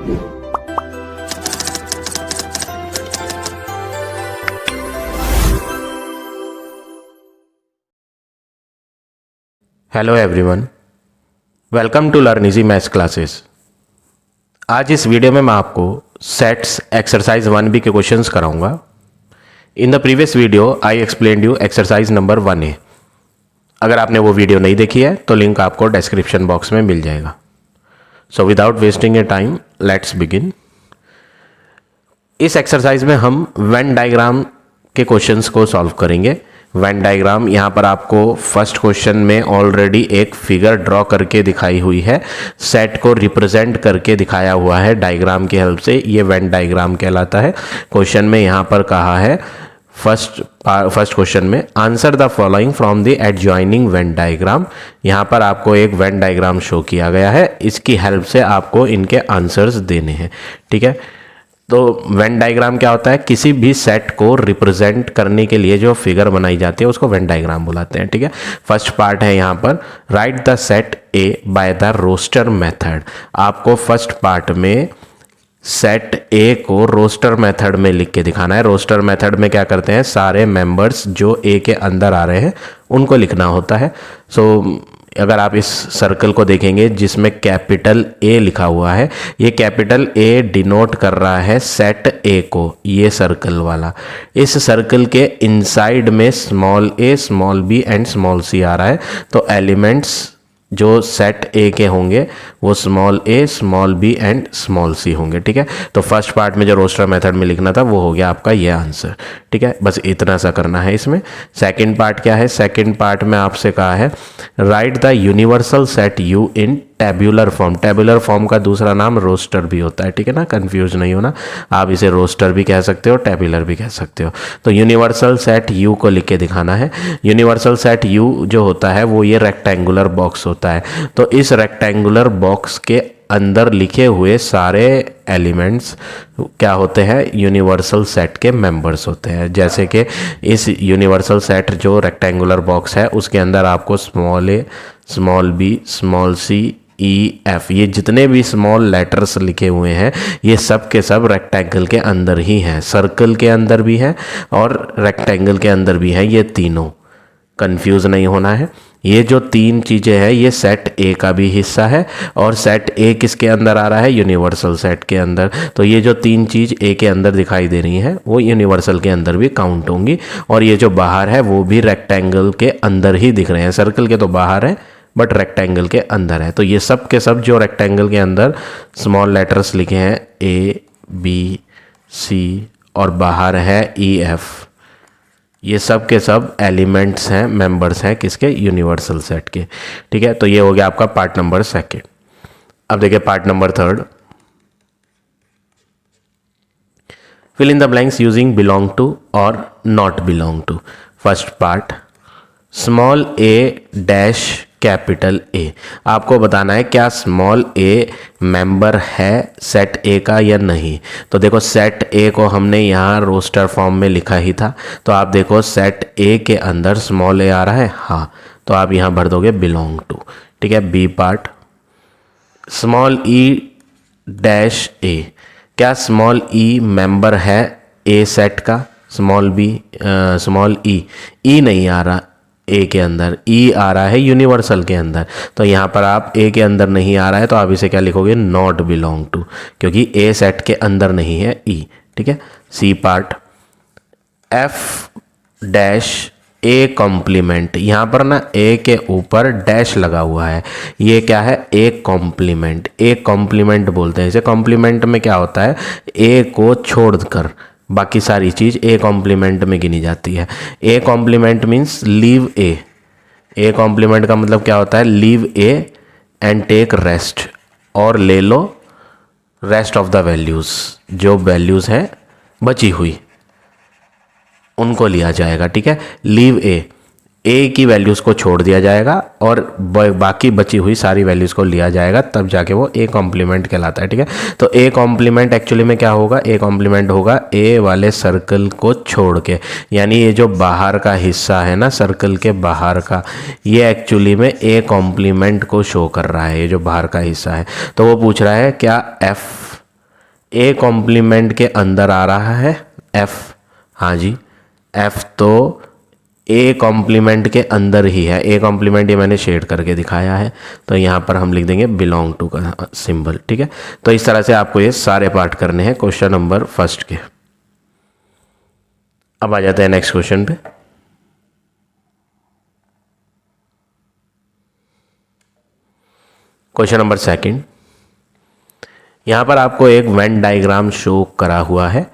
Hello everyone, welcome to learn easy maths classes. आज इस video में मैं आपको सेट्स एक्सरसाइज 1B के क्वेश्चंस कराऊंगा। In the previous video I explained you exercise number 1A। अगर आपने वो वीडियो नहीं देखी है तो लिंक आपको डिस्क्रिप्शन बॉक्स में मिल जाएगा। So without wasting A time let's begin. इस एक्सरसाइज में हम वेन डायग्राम के क्वेश्चंस को सॉल्व करेंगे। वेन डायग्राम यहाँ पर आपको फर्स्ट क्वेश्चन में ऑलरेडी एक फिगर ड्रॉ करके दिखाई हुई है, सेट को रिप्रेजेंट करके दिखाया हुआ है डायग्राम की हेल्प से। ये वेन डायग्राम कहलाता है। क्वेश्चन में यहाँ पर कहा है फर्स्ट क्वेश्चन में answer the following from the adjoining Venn diagram. यहाँ पर आपको एक वेन डायग्राम शो किया गया है, इसकी हेल्प से आपको इनके आंसर्स देने हैं। ठीक है, तो वेन डायग्राम क्या होता है? किसी भी सेट को रिप्रेजेंट करने के लिए जो फिगर बनाई जाती है उसको वेन डायग्राम बुलाते हैं। ठीक है, फर्स्ट पार्ट है यहाँ पर write the set A by the roster method. आपको फर्स्ट पार्ट में सेट ए को रोस्टर मेथड में लिख के दिखाना है। रोस्टर मेथड में क्या करते हैं, सारे मेंबर्स जो ए के अंदर आ रहे हैं उनको लिखना होता है। सो अगर आप इस सर्कल को देखेंगे जिसमें कैपिटल ए लिखा हुआ है, ये कैपिटल ए डिनोट कर रहा है सेट ए को, ये सर्कल वाला। इस सर्कल के इनसाइड में small a, small b and small c आ रहा है। तो एलिमेंट्स जो सेट ए के होंगे वो small a, small b and small c होंगे। ठीक है, तो फर्स्ट पार्ट में जो रोस्टर मेथड में लिखना था वो हो गया आपका ये आंसर। ठीक है, बस इतना सा करना है इसमें। सेकंड पार्ट क्या है? सेकंड पार्ट में आपसे कहा है right the universal set you in tabular form. Tabular form का दूसरा नाम रोस्टर भी होता है। ठीक है ना, कंफ्यूज नहीं होना। आप इसे रोस्टर भी कह सकते हो, टेब्यूलर भी कह सकते हो। तो यूनिवर्सल सेट यू को लिख के दिखाना है। यूनिवर्सल सेट यू जो होता है वो ये रेक्टेंगुलर बॉक्स होता है। तो इस रेक्टेंगुलर बॉक्स के अंदर लिखे हुए सारे एलिमेंट्स क्या होते हैं? यूनिवर्सल सेट के मेंबर्स होते हैं। जैसे कि इस यूनिवर्सल सेट जो रेक्टेंगुलर बॉक्स है उसके अंदर आपको small a, small b, small C, E, F, ये जितने भी स्मॉल लेटर्स लिखे हुए हैं ये सब के सब रेक्टेंगल के अंदर ही हैं। सर्कल के अंदर भी है और रेक्टेंगल के अंदर भी है। ये तीनों कंफ्यूज नहीं होना है। ये जो तीन चीज़ें हैं ये सेट ए का भी हिस्सा है और सेट ए किसके अंदर आ रहा है? यूनिवर्सल सेट के अंदर। तो ये जो तीन चीज़ ए के अंदर दिखाई दे रही हैं वो यूनिवर्सल के अंदर भी काउंट होंगी। और ये जो बाहर है वो भी रेक्टेंगल के अंदर ही दिख रहे हैं। सर्कल के तो बाहर है बट रेक्टेंगल के अंदर है। तो ये सब के सब जो रेक्टेंगल के अंदर स्मॉल लेटर्स लिखे हैं ए, बी, सी और बाहर है ई, एफ, ये सब के सब एलिमेंट्स हैं, मेंबर्स हैं किसके? यूनिवर्सल सेट के। ठीक है, तो ये हो गया आपका पार्ट नंबर सेकेंड। अब देखिए part number third, fill in the blanks using belong to और not belong to. First part small a dash capital A. आपको बताना है क्या स्मॉल ए मेंबर है सेट ए का या नहीं। तो देखो सेट ए को हमने यहाँ रोस्टर फॉर्म में लिखा ही था। तो आप देखो सेट ए के अंदर स्मॉल ए आ रहा है, हाँ, तो आप यहाँ भर दोगे बिलोंग टू। ठीक है, B part small e dash A. क्या स्मॉल ई मेंबर है ए सेट का? स्मॉल बी, स्मॉल ई नहीं आ रहा ए के अंदर, ई आ रहा है यूनिवर्सल के अंदर। तो यहाँ पर आप ए के अंदर नहीं आ रहा है तो आप इसे क्या लिखोगे? नॉट बिलोंग टू, क्योंकि ए सेट के अंदर नहीं है ई। ठीक है, C part F dash A complement. यहाँ पर ना ए के ऊपर डैश लगा हुआ है, ये क्या है? A complement. ए कॉम्प्लीमेंट बोलते हैं इसे। कॉम्प्लीमेंट में क्या होता है? ए को छोड़कर बाकी सारी चीज़ ए कॉम्प्लीमेंट में गिनी जाती है। A complement means leave A. A complement का मतलब क्या होता है? Leave A and take rest, और ले लो रेस्ट ऑफ द वैल्यूज़। जो वैल्यूज़ हैं बची हुई उनको लिया जाएगा। ठीक है, लीव ए की वैल्यूज़ को छोड़ दिया जाएगा और बाकी बची हुई सारी वैल्यूज़ को लिया जाएगा, तब जाके वो ए कॉम्प्लीमेंट कहलाता है। ठीक है, तो ए कॉम्प्लीमेंट एक्चुअली में क्या होगा? ए कॉम्प्लीमेंट होगा ए वाले सर्कल को छोड़ के, यानी ये जो बाहर का हिस्सा है ना सर्कल के बाहर का, ये एक्चुअली में ए कॉम्प्लीमेंट को शो कर रहा है, ये जो बाहर का हिस्सा है। तो वो पूछ रहा है क्या एफ ए कॉम्प्लीमेंट के अंदर आ रहा है एफ, हाँ जी एफ तो ए कॉम्प्लीमेंट के अंदर ही है। ए कॉम्प्लीमेंट ये मैंने शेड करके दिखाया है, तो यहाँ पर हम लिख देंगे बिलोंग टू का सिंबल, ठीक है। तो इस तरह से आपको ये सारे पार्ट करने हैं क्वेश्चन नंबर फर्स्ट के। अब आ जाते हैं नेक्स्ट क्वेश्चन पे। क्वेश्चन नंबर सेकंड, यहाँ पर आपको एक वेन डायग्राम शो करा हुआ है।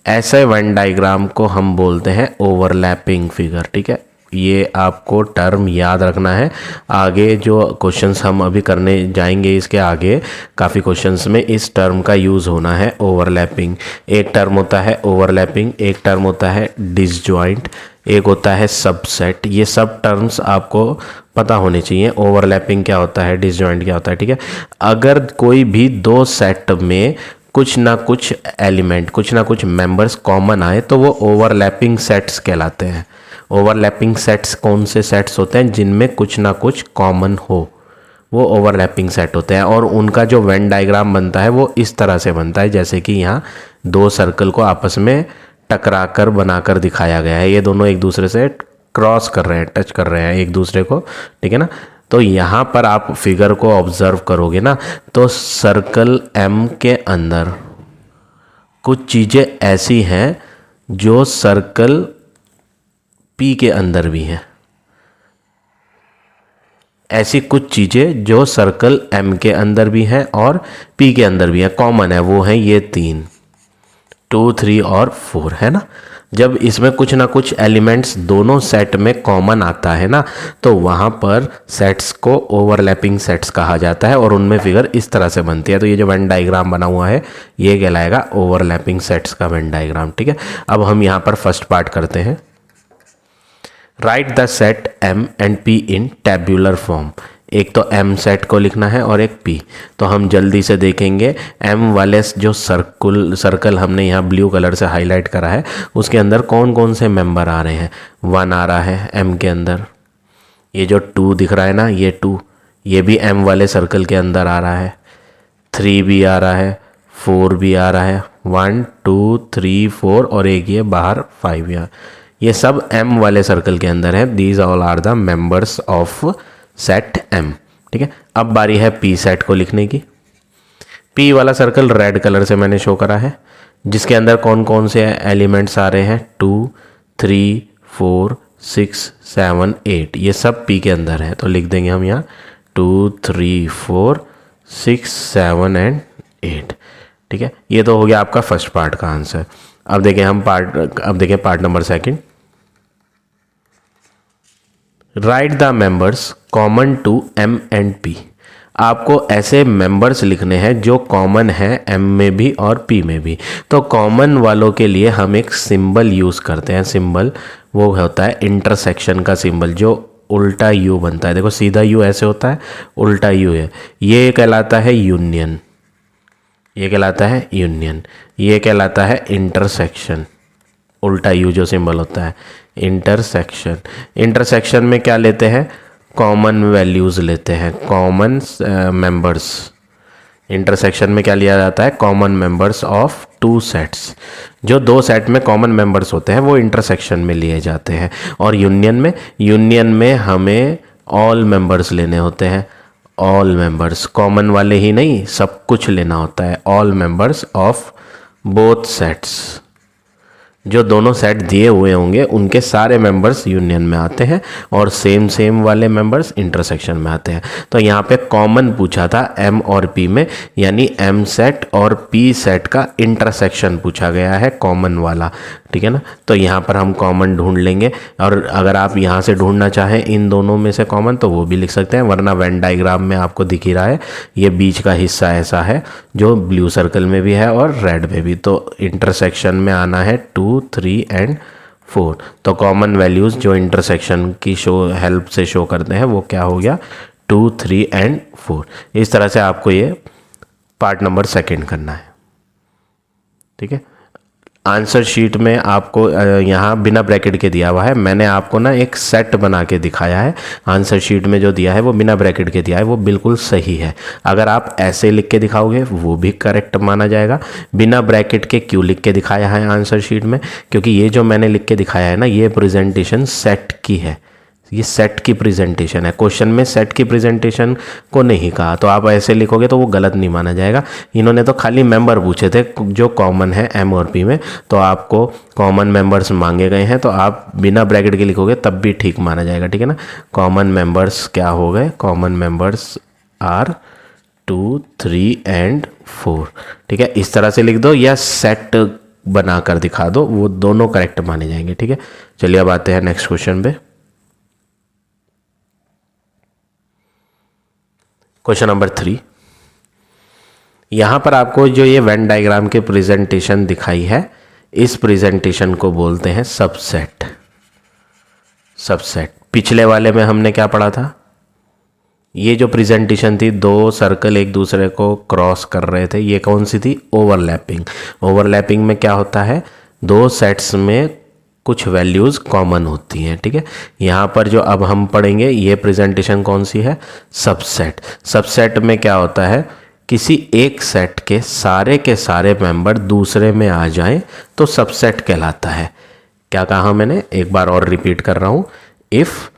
ऐसे वेन डायग्राम को हम बोलते हैं ओवरलैपिंग फिगर, ठीक है। ये आपको टर्म याद रखना है। आगे जो क्वेश्चंस हम अभी करने जाएंगे इसके आगे काफ़ी क्वेश्चंस में इस टर्म का यूज़ होना है, ओवरलैपिंग। एक टर्म होता है ओवरलैपिंग, एक टर्म होता है डिसजॉइंट, एक होता है सबसेट। ये सब टर्म्स आपको पता होने चाहिए। ओवरलैपिंग क्या होता है, डिसजॉइंट क्या होता है, ठीक है। अगर कोई भी दो सेट में कुछ ना कुछ एलिमेंट, कुछ ना कुछ मेंबर्स कॉमन आए तो वो ओवरलैपिंग सेट्स कहलाते हैं। ओवरलैपिंग सेट्स कौन से सेट्स होते हैं, जिनमें कुछ ना कुछ कॉमन हो, वो ओवरलैपिंग सेट होते हैं। और उनका जो वेन डायग्राम बनता है वो इस तरह से बनता है, जैसे कि यहाँ दो सर्कल को आपस में टकरा कर बनाकर दिखाया गया है। ये दोनों एक दूसरे से क्रॉस कर रहे हैं, टच कर रहे हैं एक दूसरे को, ठीक है ना। तो यहाँ पर आप फिगर को ऑब्जर्व करोगे ना, तो सर्कल एम के अंदर कुछ चीज़ें ऐसी हैं जो सर्कल पी के अंदर भी हैं। ऐसी कुछ चीज़ें जो सर्कल एम के अंदर भी हैं और पी के अंदर भी हैं, कॉमन है, वो हैं ये तीन, 2, 3 और 4, है ना। जब इसमें कुछ ना कुछ एलिमेंट्स दोनों सेट में कॉमन आता है ना, तो वहाँ पर सेट्स को ओवरलैपिंग सेट्स कहा जाता है और उनमें फिगर इस तरह से बनती है। तो ये जो वेन डायग्राम बना हुआ है ये कहलाएगा ओवरलैपिंग सेट्स का वेन डायग्राम, ठीक है। अब हम यहाँ पर फर्स्ट पार्ट करते हैं। Write the set M and P in tabular form. एक तो एम सेट को लिखना है और एक पी। तो हम जल्दी से देखेंगे एम वाले जो सर्कल हमने यहाँ ब्लू कलर से हाईलाइट करा है उसके अंदर कौन कौन से मेंबर आ रहे हैं। 1 आ रहा है एम के अंदर, ये जो 2 दिख रहा है ना, ये 2 ये भी एम वाले सर्कल के अंदर आ रहा है। 3 भी आ रहा है, 4 भी आ रहा है, 1 2 3 4 और एक ये बाहर 5 यार, ये सब एम वाले सर्कल के अंदर है। These all are the members of set M, ठीक है। अब बारी है पी सेट को लिखने की। पी वाला सर्कल रेड कलर से मैंने शो करा है, जिसके अंदर कौन कौन से एलिमेंट्स आ रहे हैं, 2 3 4 6 7 8, ये सब पी के अंदर है। तो लिख देंगे हम यहाँ 2 3 4 6 7 एंड 8, ठीक है। ये तो हो गया आपका फर्स्ट पार्ट का आंसर। अब देखें part number second. Write the members common to M and P. आपको ऐसे मेंबर्स लिखने हैं जो कॉमन है एम में भी और पी में भी। तो कॉमन वालों के लिए हम एक सिंबल यूज़ करते हैं। सिंबल वो होता है इंटरसेक्शन का सिंबल, जो उल्टा यू बनता है। देखो सीधा यू ऐसे होता है, उल्टा यू है, ये कहलाता है यूनियन, ये कहलाता है यूनियन, ये कहलाता है इंटरसेक्शन। उल्टा यू जो सिंबल होता है इंटरसेक्शन। इंटरसेक्शन में क्या लेते हैं, कॉमन वैल्यूज़ लेते हैं, कॉमन मेंबर्स। इंटरसेक्शन में क्या लिया जाता है, कॉमन मेंबर्स ऑफ 2 सेट्स। जो 2 सेट में कॉमन मेंबर्स होते हैं वो इंटरसेक्शन में लिए जाते हैं। और यूनियन में हमें ऑल मेंबर्स लेने होते हैं। ऑल मेंबर्स, कॉमन वाले ही नहीं, सब कुछ लेना होता है। All members of both sets, जो दोनों सेट दिए हुए होंगे उनके सारे मेंबर्स यूनियन में आते हैं और सेम वाले मेंबर्स इंटरसेक्शन में आते हैं। तो यहाँ पे कॉमन पूछा था एम और पी में, यानी एम सेट और पी सेट का इंटरसेक्शन पूछा गया है, कॉमन वाला, ठीक है ना। तो यहाँ पर हम कॉमन ढूंढ लेंगे, और अगर आप यहाँ से ढूंढना चाहें इन दोनों में से कॉमन तो वो भी लिख सकते हैं, वरना वेन डायग्राम में आपको दिख ही रहा है ये बीच का हिस्सा ऐसा है जो ब्लू सर्कल में भी है और रेड में भी। तो इंटरसेक्शन में आना है 2 3 एंड 4। तो कॉमन वैल्यूज़ जो इंटरसेक्शन की हेल्प से शो करते हैं वो क्या हो गया, 2 3 एंड 4। इस तरह से आपको ये पार्ट नंबर सेकंड करना है, ठीक है। आंसर शीट में आपको यहाँ बिना ब्रैकेट के दिया हुआ है, मैंने आपको ना एक सेट बना के दिखाया है। आंसर शीट में जो दिया है वो बिना ब्रैकेट के दिया है, वो बिल्कुल सही है। अगर आप ऐसे लिख के दिखाओगे वो भी करेक्ट माना जाएगा। बिना ब्रैकेट के क्यों लिख के दिखाया है आंसर शीट में? क्योंकि ये जो मैंने लिख के दिखाया है ना, ये प्रेजेंटेशन सेट की है, ये सेट की प्रेजेंटेशन है। क्वेश्चन में सेट की प्रेजेंटेशन को नहीं कहा, तो आप ऐसे लिखोगे तो वो गलत नहीं माना जाएगा। इन्होंने तो खाली मेंबर पूछे थे जो कॉमन है एम और पी में, तो आपको कॉमन मेंबर्स मांगे गए हैं, तो आप बिना ब्रैकेट के लिखोगे तब भी ठीक माना जाएगा, ठीक है ना। कॉमन मेंबर्स क्या हो गए? कॉमन मेंबर्स आर 2, 3 एंड 4, ठीक है। इस तरह से लिख दो या सेट बनाकर दिखा दो, वो दोनों करेक्ट माने जाएंगे, ठीक है। चलिए अब आते हैं नेक्स्ट क्वेश्चन पे। क्वेश्चन नंबर 3, यहाँ पर आपको जो ये वेन डायग्राम के प्रेजेंटेशन दिखाई है, इस प्रेजेंटेशन को बोलते हैं सबसेट। सबसेट पिछले वाले में हमने क्या पढ़ा था? ये जो प्रेजेंटेशन थी, दो सर्कल एक दूसरे को क्रॉस कर रहे थे, ये कौन सी थी? ओवरलैपिंग। ओवरलैपिंग में क्या होता है? दो सेट्स में कुछ वैल्यूज़ कॉमन होती हैं, ठीक है। यहाँ पर जो अब हम पढ़ेंगे ये प्रेजेंटेशन कौन सी है? सबसेट। सबसेट में क्या होता है? किसी एक सेट के सारे मेंबर दूसरे में आ जाएं तो सबसेट कहलाता है। क्या कहा मैंने? एक बार और रिपीट कर रहा हूँ। If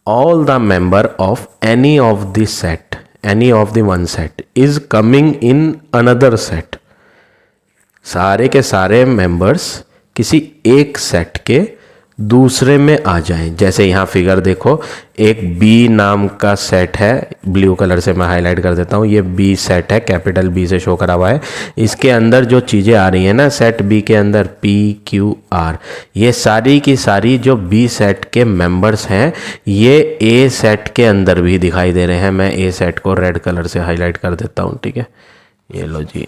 all the member of any of the set, any of the one set is coming in another set, सारे के सारे मेंबर्स किसी एक सेट के दूसरे में आ जाएं। जैसे यहाँ फिगर देखो, एक बी नाम का सेट है, ब्लू कलर से मैं हाईलाइट कर देता हूँ, ये बी सेट है, कैपिटल बी से शो करा हुआ है। इसके अंदर जो चीज़ें आ रही हैं ना, सेट बी के अंदर पी क्यू आर, ये सारी की सारी जो बी सेट के मेंबर्स हैं, ये ए सेट के अंदर भी दिखाई दे रहे हैं। मैं ए सेट को रेड कलर से हाईलाइट कर देता हूँ, ठीक है। ये लो जी,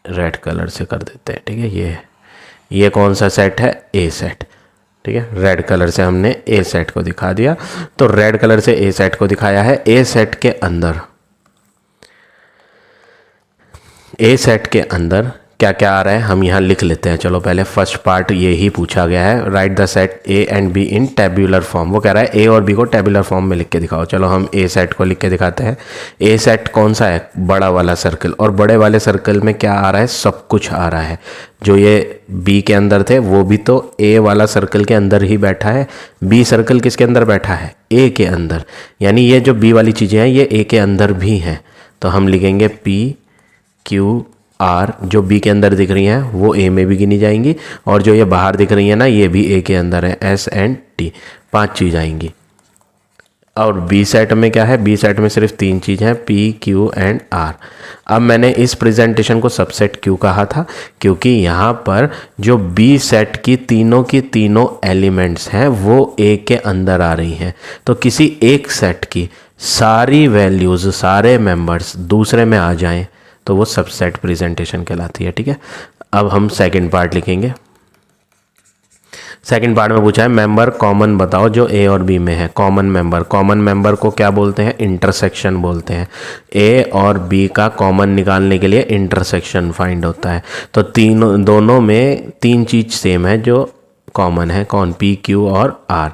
रेड कलर से कर देते हैं, ठीक है। ये कौन सा सेट है? ए सेट, ठीक है। रेड कलर से हमने ए सेट को दिखा दिया, तो रेड कलर से ए सेट को दिखाया है। ए सेट के अंदर, ए सेट के अंदर क्या क्या आ रहा है हम यहाँ लिख लेते हैं। चलो पहले फर्स्ट पार्ट ये ही पूछा गया है, right the set A and B in tabular form. वो कह रहा है ए और बी को टेब्यूलर फॉर्म में लिख के दिखाओ। चलो हम ए सेट को लिख के दिखाते हैं। ए सेट कौन सा है? बड़ा वाला सर्कल, और बड़े वाले सर्कल में क्या आ रहा है? सब कुछ आ रहा है। जो ये बी के अंदर थे वो भी तो ए वाला सर्कल के अंदर ही बैठा है। बी सर्कल किसके अंदर बैठा है? ए के अंदर, यानी ये जो बी वाली चीज़ें हैं ये ए के अंदर भी हैं। तो हम लिखेंगे पी क्यू आर, जो बी के अंदर दिख रही हैं वो ए में भी गिनी जाएंगी, और जो ये बाहर दिख रही है ना ये भी ए के अंदर है, एस एंड टी, 5 चीज़ आएंगी। और बी सेट में क्या है? बी सेट में सिर्फ 3 चीज़ हैं, पी क्यू एंड आर। अब मैंने इस प्रेजेंटेशन को सबसेट क्यों कहा था? क्योंकि यहाँ पर जो बी सेट की तीनों एलिमेंट्स हैं वो ए के अंदर आ रही हैं। तो किसी एक सेट की सारी वैल्यूज़, सारे मेंबर्स दूसरे में आ जाएं तो वो सबसेट प्रेजेंटेशन कहलाती है, ठीक है। अब हम सेकंड पार्ट लिखेंगे। सेकंड पार्ट में पूछा है मेंबर कॉमन बताओ जो ए और बी में है। कॉमन मेंबर को क्या बोलते हैं? इंटरसेक्शन बोलते हैं। ए और बी का कॉमन निकालने के लिए इंटरसेक्शन फाइंड होता है। तो दोनों में 3 चीज़ सेम है जो कॉमन है। कौन? पी क्यू और आर।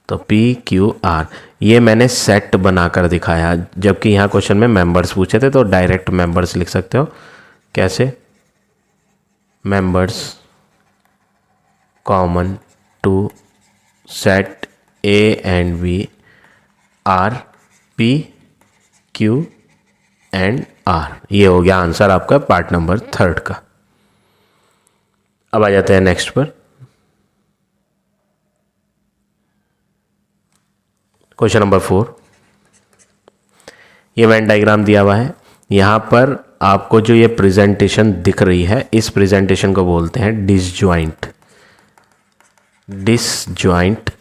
तो पी क्यू आर ये मैंने सेट बनाकर दिखाया, जबकि यहाँ क्वेश्चन में मेंबर्स पूछे थे तो डायरेक्ट मेंबर्स लिख सकते हो। कैसे? Members common to set A and B are P Q and R. ये हो गया आंसर आपका पार्ट नंबर 3 का। अब आ जाते हैं नेक्स्ट पर। क्वेश्चन नंबर 4, ये वेन डायग्राम दिया हुआ है। यहाँ पर आपको जो ये प्रेजेंटेशन दिख रही है, इस प्रेजेंटेशन को बोलते हैं डिसजॉइंट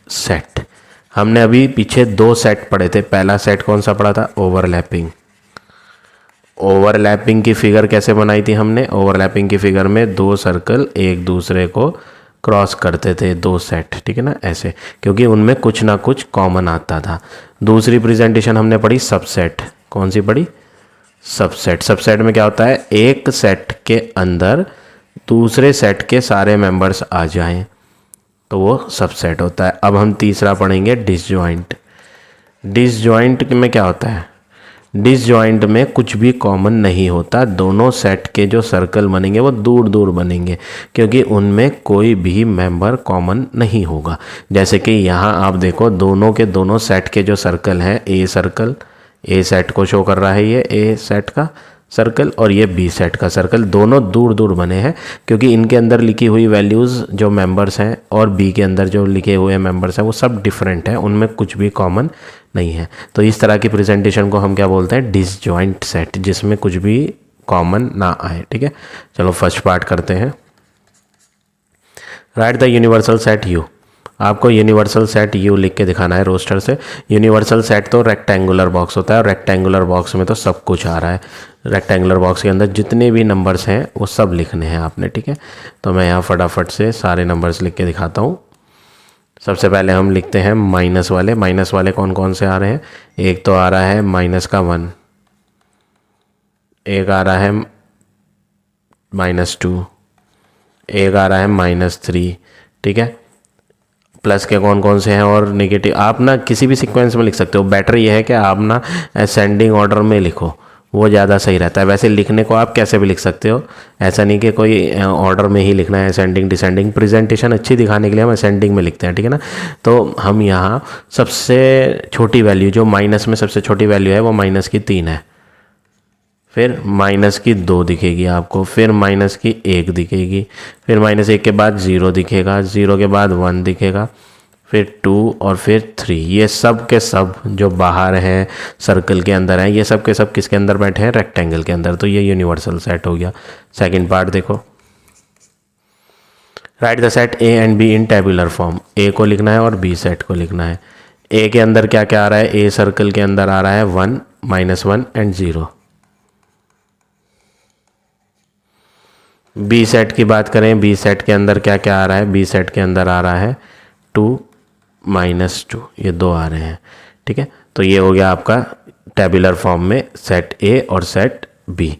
सेट। हमने अभी पीछे 2 सेट पढ़े थे। पहला सेट कौन सा पढ़ा था? ओवरलैपिंग की फिगर कैसे बनाई थी हमने? ओवरलैपिंग की फिगर में 2 सर्कल एक दूसरे को क्रॉस करते थे, 2 सेट, ठीक है ना, ऐसे, क्योंकि उनमें कुछ ना कुछ कॉमन आता था। दूसरी प्रेजेंटेशन हमने पढ़ी सबसेट। कौन सी पढ़ी? सबसेट में क्या होता है? एक सेट के अंदर दूसरे सेट के सारे मेंबर्स आ जाएं तो वो सबसेट होता है। अब हम तीसरा पढ़ेंगे डिसजॉइंट। डिसजॉइंट में क्या होता है? डिसजॉइंट में कुछ भी कॉमन नहीं होता, दोनों सेट के जो सर्कल बनेंगे वो दूर दूर बनेंगे क्योंकि उनमें कोई भी मेंबर कॉमन नहीं होगा। जैसे कि यहाँ आप देखो दोनों के दोनों सेट के जो सर्कल हैं, ए सर्कल, ए सेट को शो कर रहा है ये ए सेट का सर्कल, और ये बी सेट का सर्कल, दोनों दूर दूर बने हैं क्योंकि इनके अंदर लिखी हुई वैल्यूज़ जो मेंबर्स हैं और बी के अंदर जो लिखे हुए मेंबर्स हैं वो सब डिफरेंट हैं, उनमें कुछ भी कॉमन नहीं है। तो इस तरह की प्रेजेंटेशन को हम क्या बोलते हैं? डिसजॉइंट सेट, जिसमें कुछ भी कॉमन ना आए। ठीक है, चलो फर्स्ट पार्ट करते हैं। Write the universal set you. आपको यूनिवर्सल सेट यू लिख के दिखाना है रोस्टर से। यूनिवर्सल सेट तो रेक्टेंगुलर बॉक्स होता है और रेक्टेंगुलर बॉक्स में तो सब कुछ आ रहा है। रेक्टेंगुलर बॉक्स के अंदर जितने भी नंबर्स हैं वो सब लिखने हैं आपने। ठीक है, तो मैं यहाँ फटाफट से सारे नंबर्स लिख के दिखाता हूँ। सबसे पहले हम लिखते हैं माइनस वाले। माइनस वाले कौन कौन से आ रहे हैं? एक तो आ रहा है -1, एक आ रहा है -2, एक आ रहा है -3। ठीक है, प्लस के कौन कौन से हैं और नेगेटिव आप ना किसी भी सीक्वेंस में लिख सकते हो। बेटर ये है कि आप ना असेंडिंग ऑर्डर में लिखो, वो ज़्यादा सही रहता है। वैसे लिखने को आप कैसे भी लिख सकते हो, ऐसा नहीं कि कोई ऑर्डर में ही लिखना है, असेंडिंग डिसेंडिंग। प्रेजेंटेशन अच्छी दिखाने के लिए हम असेंडिंग में लिखते हैं। ठीक है ना, तो हम यहाँ सबसे छोटी वैल्यू जो माइनस में सबसे छोटी वैल्यू है वो -3 है, फिर -2 दिखेगी आपको, फिर -1 दिखेगी, फिर -1 के बाद 0 दिखेगा, 0 के बाद 1 दिखेगा, फिर 2 और फिर 3। ये सब के सब जो बाहर हैं सर्कल के अंदर हैं, ये सब के सब किसके अंदर बैठे हैं? रेक्टेंगल के अंदर। तो ये यूनिवर्सल सेट हो गया। सेकंड पार्ट देखो, write the set A and B in tabular form. A को लिखना है और बी सेट को लिखना है। ए के अंदर क्या क्या आ रहा है? ए सर्कल के अंदर आ रहा है 1, -1 एंड 0। बी सेट की बात करें, बी सेट के अंदर क्या क्या आ रहा है? बी सेट के अंदर आ रहा है 2, -2, ये 2 आ रहे हैं। ठीक है, तो ये हो गया आपका टेबुलर फॉर्म में सेट ए और सेट बी।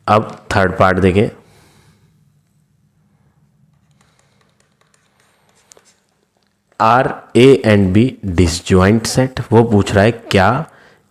अब थर्ड पार्ट देखें, are A and B disjoint set. वो पूछ रहा है क्या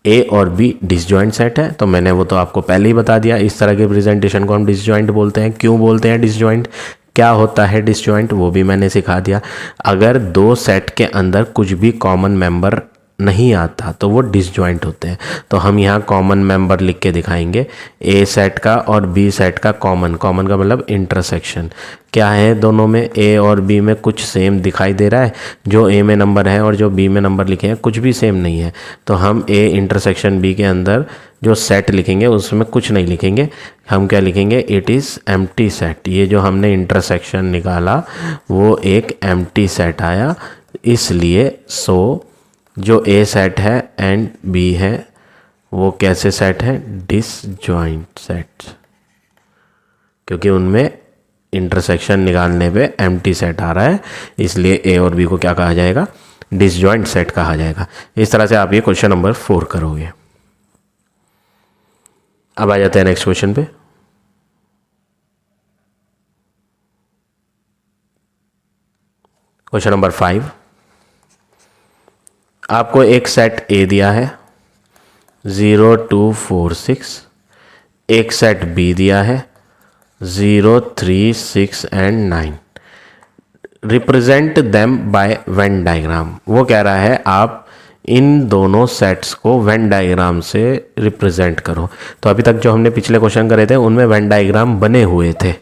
ए और बी डिसजॉइंट सेट है? तो मैंने वो तो आपको पहले ही बता दिया। इस तरह के प्रेजेंटेशन को हम डिसजॉइंट बोलते हैं। क्यों बोलते हैं डिसजॉइंट, क्या होता है डिसजॉइंट, वो भी मैंने सिखा दिया। अगर दो सेट के अंदर कुछ भी कॉमन मेंबर नहीं आता तो वो डिसजॉइंट होते हैं। तो हम यहाँ कॉमन मेंबर लिख के दिखाएंगे। ए सेट का और बी सेट का कॉमन, कॉमन का मतलब इंटरसेक्शन क्या है दोनों में? ए और बी में कुछ सेम दिखाई दे रहा है, जो ए में नंबर है और जो बी में नंबर लिखे हैं कुछ भी सेम नहीं है। तो हम ए इंटरसेक्शन बी के अंदर जो सेट लिखेंगे उसमें कुछ नहीं लिखेंगे, हम क्या लिखेंगे? It is empty set. ये जो हमने इंटरसेक्शन निकाला वो एक एम्प्टी सेट आया, इसलिए जो ए सेट है एंड बी है वो कैसे सेट है? डिसजॉइंट सेट, क्योंकि उनमें इंटरसेक्शन निकालने पे एम्प्टी सेट आ रहा है, इसलिए ए और बी को क्या कहा जाएगा? डिसजॉइंट सेट कहा जाएगा। इस तरह से आप ये क्वेश्चन नंबर 4 करोगे। अब आ जाते हैं नेक्स्ट क्वेश्चन पे। क्वेश्चन नंबर 5, आपको एक सेट ए दिया है 0, 2, 4, 6, एक सेट बी दिया है 0, 3, 6 and 9। Represent them by Venn diagram. वो कह रहा है आप इन दोनों सेट्स को वेन डायग्राम से रिप्रेजेंट करो। तो अभी तक जो हमने पिछले क्वेश्चन करे थे उनमें वेन डायग्राम बने हुए थे,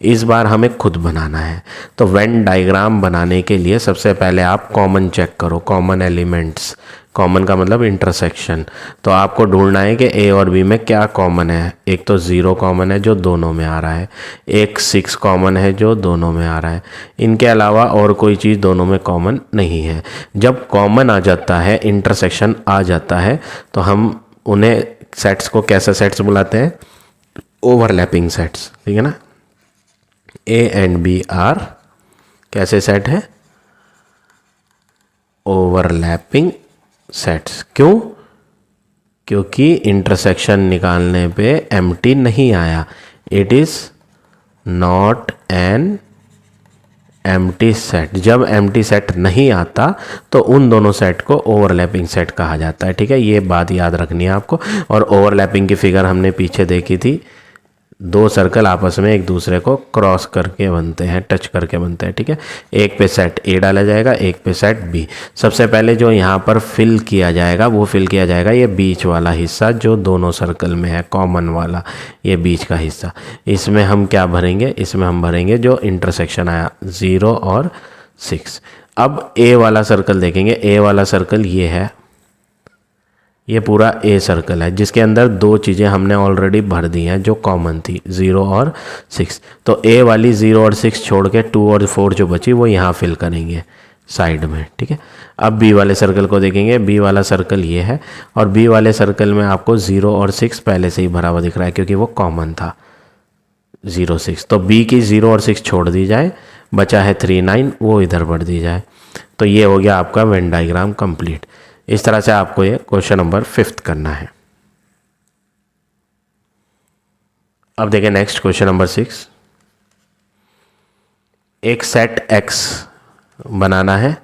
इस बार हमें खुद बनाना है। तो वेन डायग्राम बनाने के लिए सबसे पहले आप कॉमन चेक करो, कॉमन एलिमेंट्स। कॉमन का मतलब इंटरसेक्शन। तो आपको ढूंढना है कि ए और बी में क्या कॉमन है। एक तो 0 कॉमन है जो दोनों में आ रहा है, एक 6 कॉमन है जो दोनों में आ रहा है, इनके अलावा और कोई चीज़ दोनों में कॉमन नहीं है। जब कॉमन आ जाता है, इंटरसेक्शन आ जाता है, तो हम उन्हें सेट्स को कैसे सेट्स बुलाते हैं? Overlapping sets. ठीक है ना, ए एंड बी आर कैसे सेट है? Overlapping sets. क्यों? क्योंकि इंटरसेक्शन निकालने पे एम्प्टी नहीं आया, it is not an empty set. जब एम्प्टी सेट नहीं आता तो उन दोनों सेट को ओवरलैपिंग सेट कहा जाता है। ठीक है, ये बात याद रखनी है आपको। और ओवरलैपिंग की फिगर हमने पीछे देखी थी, दो सर्कल आपस में एक दूसरे को क्रॉस करके बनते हैं, टच करके बनते हैं। ठीक है, एक पे सेट ए डाला जाएगा, एक पे सेट बी। सबसे पहले जो यहाँ पर फिल किया जाएगा वो फिल किया जाएगा ये बीच वाला हिस्सा जो दोनों सर्कल में है, कॉमन वाला ये बीच का हिस्सा। इसमें हम क्या भरेंगे, इसमें हम भरेंगे जो इंटरसेक्शन आया 0 और 6। अब ए वाला सर्कल देखेंगे, ए वाला सर्कल ये है, ये पूरा ए सर्कल है जिसके अंदर दो चीज़ें हमने ऑलरेडी भर दी हैं जो कॉमन थी, 0 और 6। तो ए वाली 0 और 6 छोड़ के 2 और 4 जो बची वो यहाँ फिल करेंगे साइड में। ठीक है, अब बी वाले सर्कल को देखेंगे, बी वाला सर्कल ये है और बी वाले सर्कल में आपको 0 और 6 पहले से ही भरा हुआ दिख रहा है क्योंकि वो कॉमन था 0 6। तो बी की 0 और 6 छोड़ दी जाए, बचा है 3 9, वो इधर भर दी जाए। तो ये हो गया आपका वेन डायग्राम कंप्लीट। इस तरह से आपको ये क्वेश्चन नंबर 5 करना है। अब देखें नेक्स्ट क्वेश्चन नंबर 6। एक सेट X बनाना है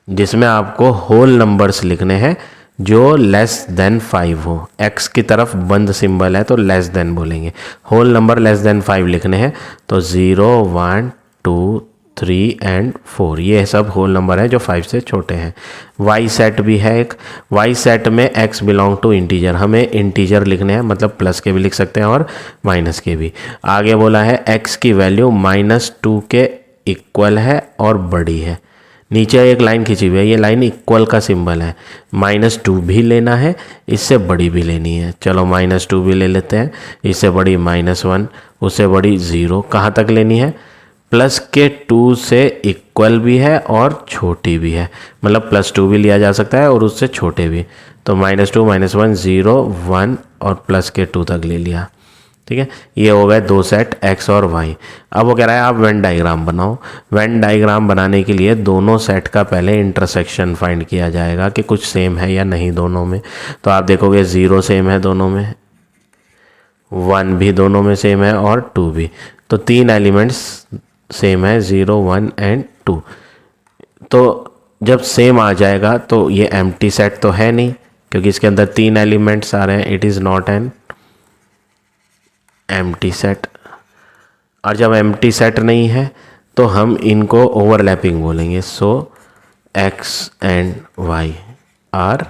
जिसमें आपको होल नंबर्स लिखने हैं जो लेस देन 5 हो। X की तरफ बंद सिंबल है तो लेस देन बोलेंगे, होल नंबर लेस देन 5 लिखने हैं तो 0 1 2 3 एंड 4 ये सब होल नंबर है जो 5 से छोटे हैं। वाई सेट भी है एक, वाई सेट में x बिलोंग टू इंटीजर, हमें इंटीजर लिखने हैं, मतलब प्लस के भी लिख सकते हैं और माइनस के भी। आगे बोला है x की वैल्यू -2 के इक्वल है और बड़ी है। नीचे एक लाइन खींची हुई है, ये लाइन इक्वल का सिंबल है, -2 भी लेना है, इससे बड़ी भी लेनी है। चलो -2 भी ले लेते हैं, इससे बड़ी -1, उससे बड़ी 0। कहाँ तक लेनी है, प्लस के 2 से इक्वल भी है और छोटी भी है, मतलब +2 भी लिया जा सकता है और उससे छोटे भी। तो -2 -1 0 1 और प्लस के 2 तक ले लिया। ठीक है, ये हो गए दो सेट x और y। अब वो कह रहा है आप वेन डायग्राम बनाओ। वेन डायग्राम बनाने के लिए दोनों सेट का पहले इंटरसेक्शन फाइंड किया जाएगा कि कुछ सेम है या नहीं दोनों में। तो आप देखोगे 0 सेम है दोनों में, 1 भी दोनों में सेम है और 2 भी। तो 3 एलिमेंट्स सेम है, 0 1 एंड 2। तो जब सेम आ जाएगा तो ये एम्प्टी सेट तो है नहीं क्योंकि इसके अंदर 3 एलिमेंट्स आ रहे हैं, it is not an empty set. और जब एम्प्टी सेट नहीं है तो हम इनको ओवरलैपिंग बोलेंगे। So x and y are,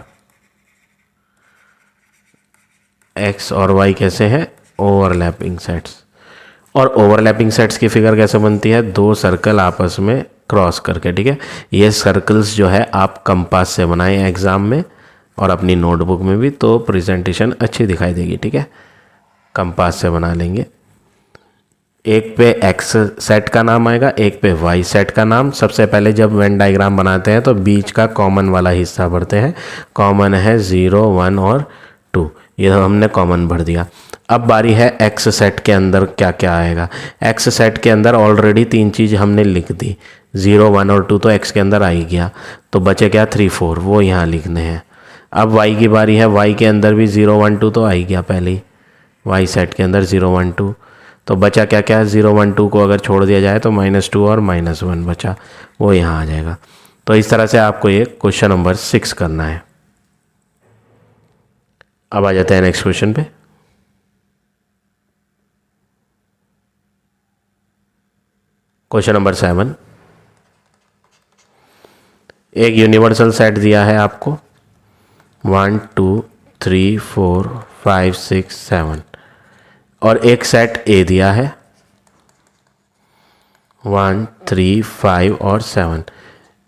x और y कैसे हैं, ओवरलैपिंग सेट्स। और ओवरलैपिंग सेट्स की फिगर कैसे बनती है, दो सर्कल आपस में क्रॉस करके। ठीक है, ये सर्कल्स जो है आप कंपास से बनाएं एग्ज़ाम में और अपनी नोटबुक में भी, तो प्रेजेंटेशन अच्छी दिखाई देगी। ठीक है, कंपास से बना लेंगे। एक पे x सेट का नाम आएगा, एक पे y सेट का नाम। सबसे पहले जब वेन डायग्राम बनाते हैं तो बीच का कॉमन वाला हिस्सा भरते हैं। कॉमन है 0 1 और 2, ये हमने कॉमन भर दिया। अब बारी है x सेट के अंदर क्या क्या आएगा। x सेट के अंदर ऑलरेडी 3 चीज़ हमने लिख दी, 0 1 और 2 तो x के अंदर आ ही गया, तो बचे क्या 3 4, वो यहाँ लिखने हैं। अब y की बारी है, y के अंदर भी 0 1 2 तो आ ही गया पहले ही, y सेट के अंदर 0 1 2। तो बचा क्या क्या, 0 1 2 को अगर छोड़ दिया जाए तो -2 और -1 बचा, वो यहाँ आ जाएगा। तो इस तरह से आपको ये क्वेश्चन नंबर 6 करना है। अब आ जाते हैं नेक्स्ट क्वेश्चन पे। क्वेश्चन नंबर 7, एक यूनिवर्सल सेट दिया है आपको 1 2 3 4 5 6 7 और एक सेट ए दिया है 1 3 5 और 7।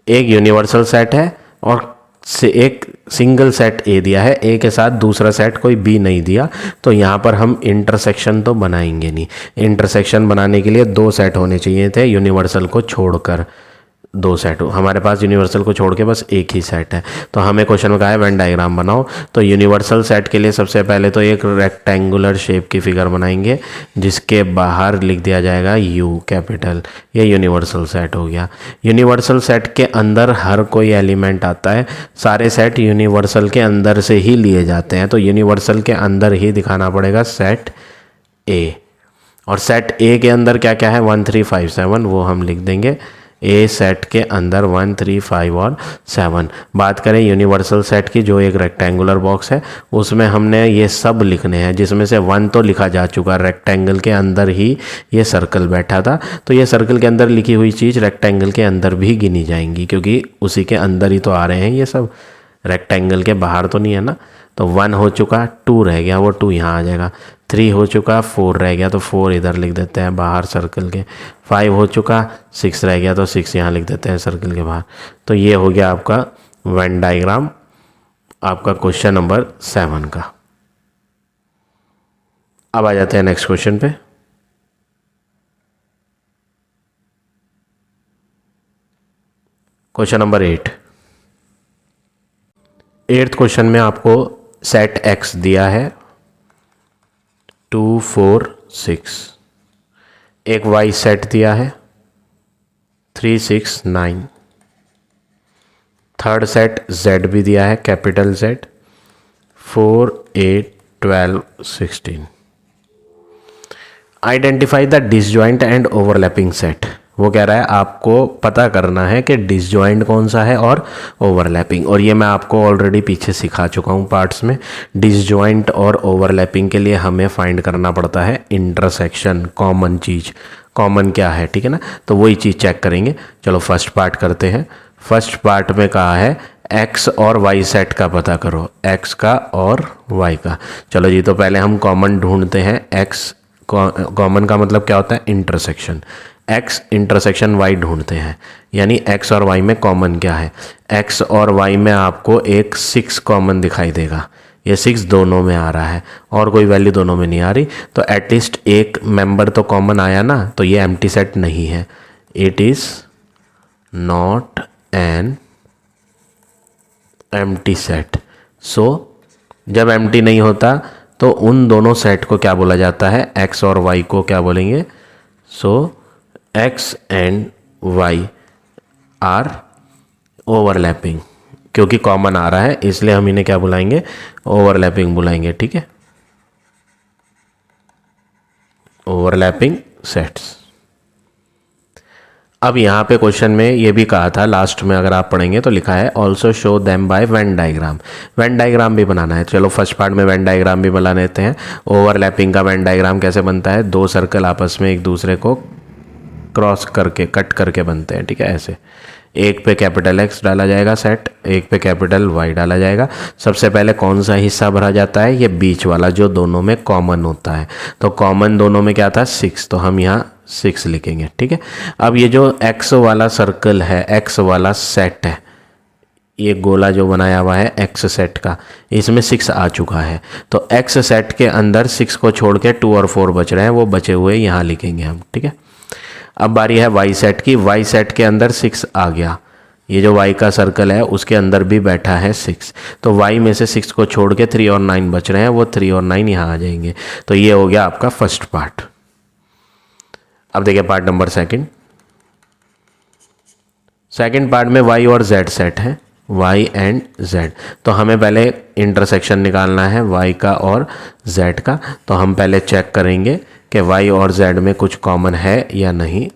एक यूनिवर्सल सेट है और से एक सिंगल सेट ए दिया है, ए के साथ दूसरा सेट कोई बी नहीं दिया, तो यहाँ पर हम इंटरसेक्शन तो बनाएंगे नहीं। इंटरसेक्शन बनाने के लिए 2 सेट होने चाहिए थे यूनिवर्सल को छोड़कर, 2 सेट। हमारे पास यूनिवर्सल को छोड़ के बस एक ही सेट है। तो हमें क्वेश्चन में कहा है वेन डायग्राम बनाओ। तो यूनिवर्सल सेट के लिए सबसे पहले तो एक रेक्टेंगुलर शेप की फिगर बनाएंगे जिसके बाहर लिख दिया जाएगा यू कैपिटल, ये यूनिवर्सल सेट हो गया। यूनिवर्सल सेट के अंदर हर कोई एलिमेंट आता है, सारे सेट यूनिवर्सल के अंदर से ही लिए जाते हैं, तो यूनिवर्सल के अंदर ही दिखाना पड़ेगा सेट ए। और सेट ए के अंदर क्या क्या है 1 3 5 7, वो हम लिख देंगे ए सेट के अंदर 1 3 5 और 7। बात करें यूनिवर्सल सेट की, जो एक रेक्टेंगुलर बॉक्स है, उसमें हमने ये सब लिखने हैं, जिसमें से 1 तो लिखा जा चुका, रेक्टेंगल के अंदर ही ये सर्कल बैठा था, तो ये सर्कल के अंदर लिखी हुई चीज़ रेक्टेंगल के अंदर भी गिनी जाएंगी, क्योंकि उसी के अंदर ही तो आ रहे हैं ये सब, रेक्टेंगल के बाहर तो नहीं है ना। तो 1 हो चुका, 2 रह गया, वो 2 यहाँ आ जाएगा, 3 हो चुका, 4 रह गया तो 4 इधर लिख देते हैं बाहर सर्कल के, 5 हो चुका, 6 रह गया तो 6 यहाँ लिख देते हैं सर्कल के बाहर। तो ये हो गया आपका वेन डायग्राम, आपका क्वेश्चन नंबर 7 का। अब आ जाते हैं नेक्स्ट क्वेश्चन पे। क्वेश्चन नंबर 8th क्वेश्चन में आपको सेट एक्स दिया है 2 4 6, एक वाई सेट दिया है 3 6 9, थर्ड सेट जेड भी दिया है capital Z 4 8 12 16। Identify the disjoint and overlapping set. वो कह रहा है आपको पता करना है कि डिसजॉइंट कौन सा है और ओवरलैपिंग, और ये मैं आपको ऑलरेडी पीछे सिखा चुका हूँ पार्ट्स में। डिसजॉइंट और ओवरलैपिंग के लिए हमें फाइंड करना पड़ता है इंटरसेक्शन, कॉमन चीज़, कॉमन क्या है, ठीक है ना। तो वही चीज़ चेक करेंगे। चलो फर्स्ट पार्ट करते हैं। फर्स्ट पार्ट में कहा है एक्स और वाई सेट का पता करो, एक्स का और वाई का। चलो जी, तो पहले हम कॉमन ढूंढते हैं। एक्स कॉमन का मतलब क्या होता है, इंटरसेक्शन। एक्स इंटरसेक्शन वाई ढूंढते हैं, यानी एक्स और वाई में कॉमन क्या है। एक्स और वाई में आपको एक 6 कॉमन दिखाई देगा, ये 6 दोनों में आ रहा है और कोई वैल्यू दोनों में नहीं आ रही, तो एटलीस्ट एक मेंबर तो कॉमन आया ना, तो ये एम्प्टी सेट नहीं है। It is not an empty set. So जब एम्प्टी नहीं होता तो उन दोनों सेट को क्या बोला जाता है, एक्स और वाई को क्या बोलेंगे। So X and Y are overlapping, क्योंकि कॉमन आ रहा है इसलिए हम इन्हें क्या बुलाएंगे, ओवरलैपिंग बुलाएंगे, ठीक है, ओवरलैपिंग सेट्स। अब यहाँ पे क्वेश्चन में ये भी कहा था, लास्ट में अगर आप पढ़ेंगे तो लिखा है also show them by Venn diagram. Venn diagram भी बनाना है। चलो फर्स्ट पार्ट में वेन डायग्राम भी बना लेते हैं। ओवरलैपिंग का वेन डायग्राम कैसे बनता है, 2 सर्कल आपस में एक दूसरे को क्रॉस करके, कट करके बनते हैं, ठीक है। ऐसे एक पे कैपिटल एक्स डाला जाएगा सेट, एक पे कैपिटल वाई डाला जाएगा। सबसे पहले कौन सा हिस्सा भरा जाता है, ये बीच वाला जो दोनों में कॉमन होता है। तो कॉमन दोनों में क्या था, 6, तो हम यहाँ 6 लिखेंगे, ठीक है। अब ये जो एक्स वाला सर्कल है, एक्स वाला सेट है, ये गोला जो बनाया हुआ है एक्स सेट का, इसमें 6 आ चुका है। तो एक्स सेट के अंदर 6 को छोड़ के 2 और 4 बच रहे हैं, वो बचे हुए यहाँ लिखेंगे हम, ठीक है। अब बारी है वाई सेट की। वाई सेट के अंदर 6 आ गया, ये जो वाई का सर्कल है उसके अंदर भी बैठा है 6, तो वाई में से 6 को छोड़ के 3 और 9 बच रहे हैं, वो 3 और 9 यहाँ आ जाएंगे। तो ये हो गया आपका फर्स्ट पार्ट। अब देखिए पार्ट नंबर सेकंड पार्ट में वाई और जेड सेट है, वाई एंड जेड। तो हमें पहले इंटरसेक्शन निकालना है वाई का और जेड का। तो हम पहले चेक करेंगे कि वाई और जेड में कुछ कॉमन है या नहीं।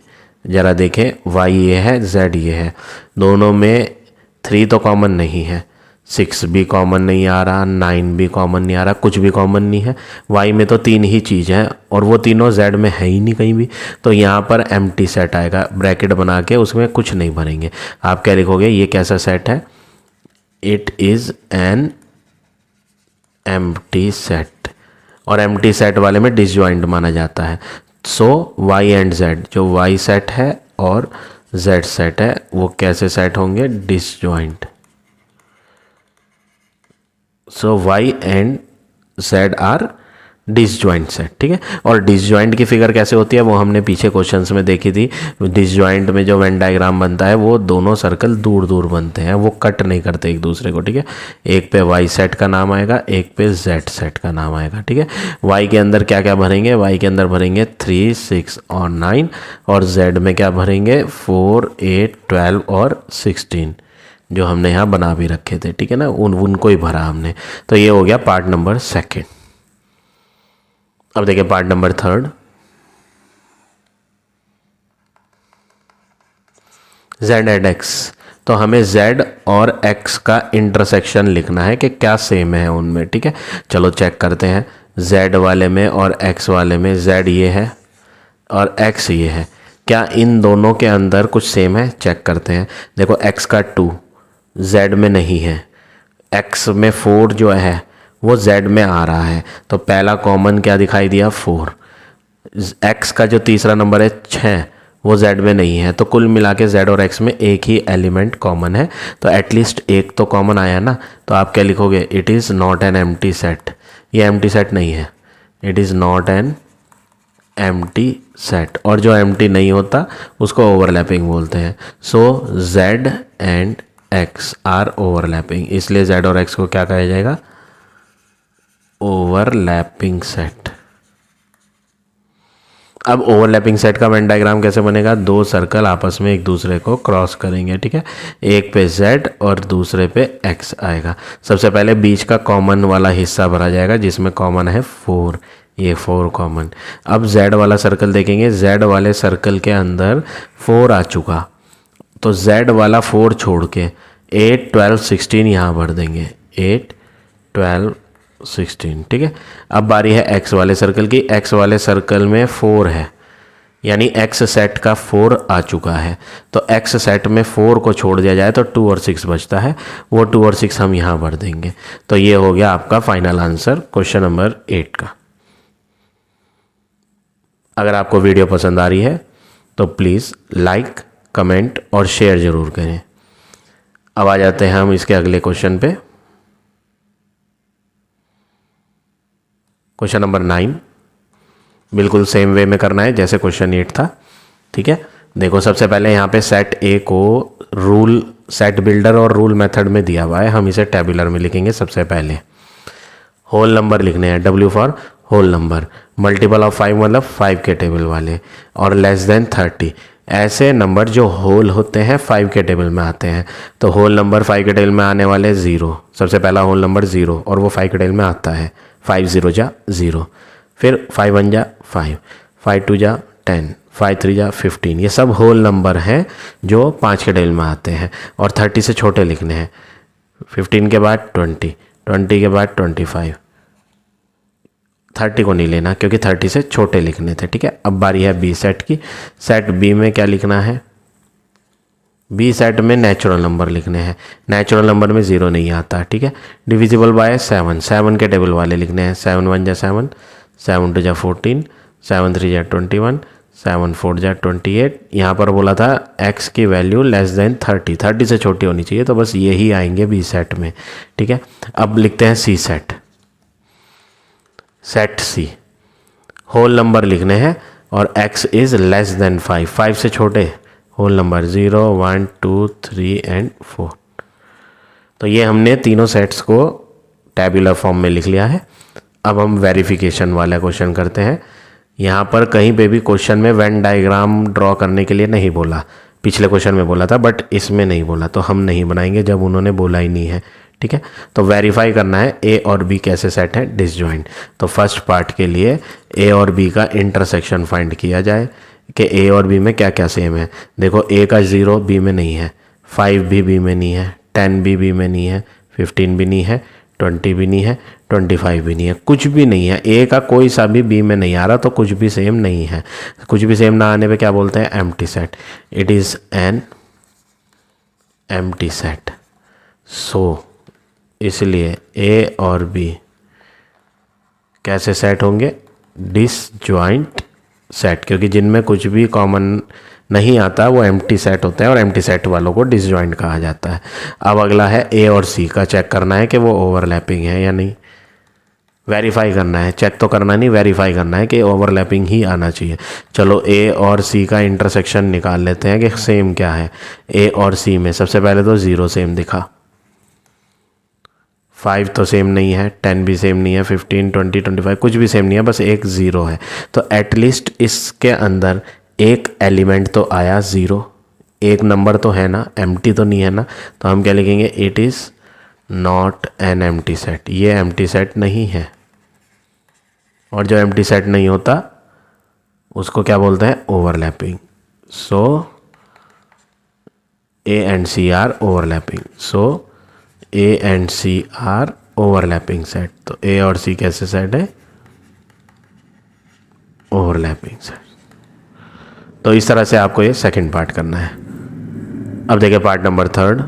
ज़रा देखें, वाई ये है, जेड ये है, दोनों में 3 तो कॉमन नहीं है, 6 भी कॉमन नहीं आ रहा, 9 भी कॉमन नहीं आ रहा, कुछ भी कॉमन नहीं है। वाई में तो 3 ही चीज़ हैं और वो तीनों जेड में है ही नहीं कहीं भी। तो यहाँ पर एम्प्टी सेट आएगा, ब्रैकेट बना के उसमें कुछ नहीं भरेंगे। आप क्या लिखोगे, ये कैसा सेट है, it is an empty set, और एम्प्टी सेट वाले में डिसजॉइंट माना जाता है। सो वाई एंड जेड, जो वाई सेट है और जेड सेट है, वो कैसे सेट होंगे, disjoint. So Y and Z are disjoint set, ठीक है। और डिसजॉइंट की फिगर कैसे होती है वो हमने पीछे क्वेश्चंस में देखी थी। डिसजॉइंट में जो वेन डायग्राम बनता है वो दोनों सर्कल दूर दूर बनते हैं, वो कट नहीं करते एक दूसरे को, ठीक है। एक पे वाई सेट का नाम आएगा, एक पे जेड सेट का नाम आएगा, ठीक है। वाई के अंदर क्या क्या भरेंगे, वाई के अंदर भरेंगे 3 6 और 9, और जेड में क्या भरेंगे 4 8 12 और 16, जो हमने यहाँ बना भी रखे थे, ठीक है ना, उनको ही भरा हमने। तो ये हो गया पार्ट नंबर 2। अब देखिए part number 3। z and x, तो हमें z और x का इंटरसेक्शन लिखना है कि क्या सेम है उनमें, ठीक है। चलो चेक करते हैं, z वाले में और x वाले में z ये है और x ये है, क्या इन दोनों के अंदर कुछ सेम है, चेक करते हैं। देखो x का 2 z में नहीं है, x में 4 जो है वो z में आ रहा है, तो पहला कॉमन क्या दिखाई दिया 4। x का जो तीसरा नंबर है 6 वो z में नहीं है, तो कुल मिला के z और x में एक ही एलिमेंट कॉमन है, तो एटलीस्ट एक तो कॉमन आया ना। तो आप क्या लिखोगे, it is not an empty set, ये एम्प्टी सेट नहीं है, it is not an empty set. और जो एम्प्टी नहीं होता उसको ओवरलैपिंग बोलते हैं। So z and x are overlapping, इसलिए z और x को क्या कहा जाएगा, ओवरलैपिंग सेट। अब ओवरलैपिंग सेट का वेन डायग्राम कैसे बनेगा, दो सर्कल आपस में एक दूसरे को क्रॉस करेंगे, ठीक है। एक पे z और दूसरे पे x आएगा। सबसे पहले बीच का कॉमन वाला हिस्सा भरा जाएगा जिसमें कॉमन है 4, ये 4 कॉमन। अब z वाला सर्कल देखेंगे, z वाले सर्कल के अंदर 4 आ चुका, तो z वाला 4 छोड़ के 8, 12, 16 यहाँ भर देंगे, 8, 12, 16, ठीक है। अब बारी है x वाले सर्कल की, x वाले सर्कल में 4 है, यानी x सेट का 4 आ चुका है, तो x सेट में 4 को छोड़ दिया जाए तो 2 और 6 बचता है, वो 2 और 6 हम यहाँ भर देंगे। तो ये हो गया आपका फाइनल आंसर क्वेश्चन नंबर 8 का। अगर आपको वीडियो पसंद आ रही है तो प्लीज़ लाइक, कमेंट और शेयर ज़रूर करें। अब आ जाते हैं हम इसके अगले क्वेश्चन पे, क्वेश्चन नंबर 9। बिल्कुल सेम वे में करना है जैसे क्वेश्चन 8 था, ठीक है। देखो सबसे पहले यहाँ पे सेट ए को रूल, सेट बिल्डर और रूल मेथड में दिया हुआ है, हम इसे टेबुलर में लिखेंगे। सबसे पहले होल नंबर लिखने हैं, W for whole number, multiple of 5 मतलब 5 के टेबल वाले, और लेस देन 30 ऐसे नंबर जो होल होते हैं 5 के टेबल में आते हैं। तो होल नंबर 5 के टेबल में आने वाले 0, सबसे पहला होल नंबर 0 और वो 5 के टेबल में आता है, 5 0 जा 0, फिर 5 1 जा 5, 5 2 जा 10, 5 3 जा 15, ये सब होल नंबर हैं जो 5 के टेबल में आते हैं और 30 से छोटे लिखने हैं। 15 के बाद 20, 20 के बाद 25, 30 को नहीं लेना क्योंकि 30 से छोटे लिखने थे, ठीक है। अब बारी है बी सेट की। सेट बी में क्या लिखना है, बी सेट में नेचुरल नंबर लिखने हैं, नेचुरल नंबर में 0 नहीं आता, ठीक है। डिविजिबल बाय 7, 7 के टेबल वाले लिखने हैं, 7 1 जा 7, 7 2 जा 14, 7 3 जा 21, 7 4 जा 28। यहाँ पर बोला था x की वैल्यू लेस देन 30, 30 से छोटी होनी चाहिए, तो बस यही आएंगे बी सेट में, ठीक है। अब लिखते हैं सी सेट। सेट सी, होल नंबर लिखने हैं और x इज़ लेस देन 5, 5 से छोटे होल नंबर 0 1 2 3 एंड 4। तो ये हमने तीनों सेट्स को टैबुलर फॉर्म में लिख लिया है। अब हम वेरिफिकेशन वाला क्वेश्चन करते हैं। यहाँ पर कहीं पे भी क्वेश्चन में वेन डायग्राम ड्रॉ करने के लिए नहीं बोला, पिछले क्वेश्चन में बोला था बट इसमें नहीं बोला, तो हम नहीं बनाएंगे जब उन्होंने बोला ही नहीं है, ठीक है। तो वेरीफाई करना है ए और बी कैसे सेट है, डिसजॉइंट। तो फर्स्ट पार्ट के लिए ए और बी का इंटरसेक्शन फाइंड किया जाए कि ए और बी में क्या क्या सेम है। देखो ए का 0 बी में नहीं है, 5 भी बी में नहीं है, 10 भी बी में नहीं है, 15 भी नहीं है, 20 भी नहीं है, 25 भी नहीं है, कुछ भी नहीं है। ए का कोई सा भी बी में नहीं आ रहा, तो कुछ भी सेम नहीं है। कुछ भी सेम ना आने पे क्या बोलते हैं, empty set. It is an empty set. So इसलिए ए और बी कैसे सेट होंगे, डिसजॉइंट सेट, क्योंकि जिनमें कुछ भी कॉमन नहीं आता वो एम्प्टी सेट होते हैं और एम्प्टी सेट वालों को डिसजॉइंट कहा जाता है। अब अगला है ए और सी का चेक करना है कि वो ओवरलैपिंग है या नहीं, वेरीफाई करना है, चेक तो करना नहीं, वेरीफाई करना है कि ओवरलैपिंग ही आना चाहिए। चलो ए और सी का इंटरसेक्शन निकाल लेते हैं कि सेम क्या है। ए और सी में सबसे पहले तो 0 सेम दिखा, 5 तो सेम नहीं है, 10 भी सेम नहीं है, 15 20 25 कुछ भी सेम नहीं है, बस एक 0 है। तो एटलीस्ट इसके अंदर एक एलिमेंट तो आया 0, एक नंबर तो है ना, एम्प्टी तो नहीं है ना। तो हम क्या लिखेंगे, it is not an empty set, ये एम्प्टी सेट नहीं है। और जो एम्प्टी सेट नहीं होता उसको क्या बोलते हैं, overlapping. So A and C are overlapping, so A and C are overlapping set. तो ए और सी कैसे सेट है? Overlapping set. तो इस तरह से आपको ये सेकंड पार्ट करना है। अब देखिए पार्ट नंबर थर्ड,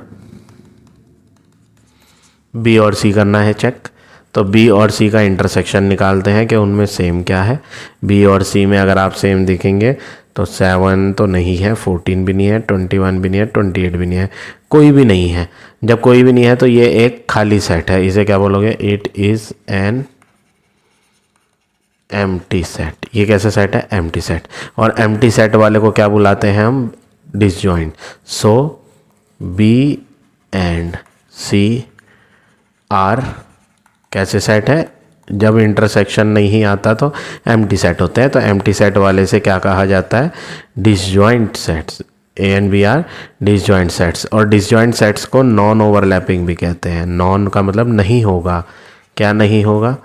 बी और सी करना है चेक। तो बी और सी का इंटरसेक्शन निकालते हैं कि उनमें सेम क्या है। बी और सी में अगर आप सेम देखेंगे तो 7 तो नहीं है, 14 भी नहीं है, 21 भी नहीं है, 28 भी नहीं है, कोई भी नहीं है। जब कोई भी नहीं है तो ये एक खाली सेट है, इसे क्या बोलोगे? It is an empty set. ये कैसे सेट है? Empty set. और एम्प्टी सेट वाले को क्या बुलाते हैं हम? Disjoint. So B and C are कैसे सेट है? जब इंटरसेक्शन नहीं आता तो एम्प्टी सेट होते हैं। तो एम्प्टी सेट वाले से क्या कहा जाता है? Disjoint sets. A and B are disjoint sets. और डिसजॉइंट सेट्स को नॉन ओवरलैपिंग भी कहते हैं। नॉन का मतलब नहीं होगा। क्या नहीं होगा?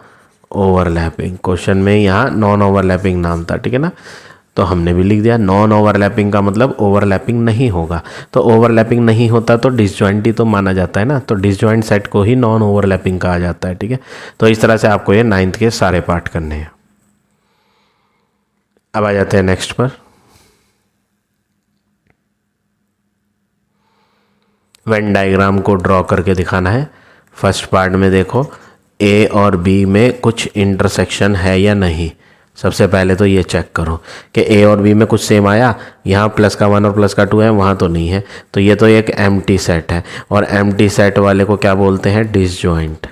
ओवरलैपिंग। क्वेश्चन में यहाँ नॉन ओवरलैपिंग नाम था, ठीक है ना, तो हमने भी लिख दिया नॉन ओवरलैपिंग का मतलब ओवरलैपिंग नहीं होगा। तो ओवरलैपिंग नहीं होता तो डिसजॉइंट ही तो माना जाता है ना, तो डिसजॉइंट सेट को ही नॉन ओवरलैपिंग कहा जाता है, ठीक है। तो इस तरह से आपको ये 9th के सारे पार्ट करने हैं। अब आ जाते हैं नेक्स्ट पर। वेन डायग्राम को ड्रॉ करके दिखाना है। फर्स्ट पार्ट में देखो ए और बी में कुछ इंटरसेक्शन है या नहीं। सबसे पहले तो ये चेक करो कि ए और बी में कुछ सेम आया। यहाँ प्लस का 1 और प्लस का 2 है, वहाँ तो नहीं है। तो ये तो एक एम्प्टी सेट है। और एम्प्टी सेट वाले को क्या बोलते हैं? डिसजॉइंट।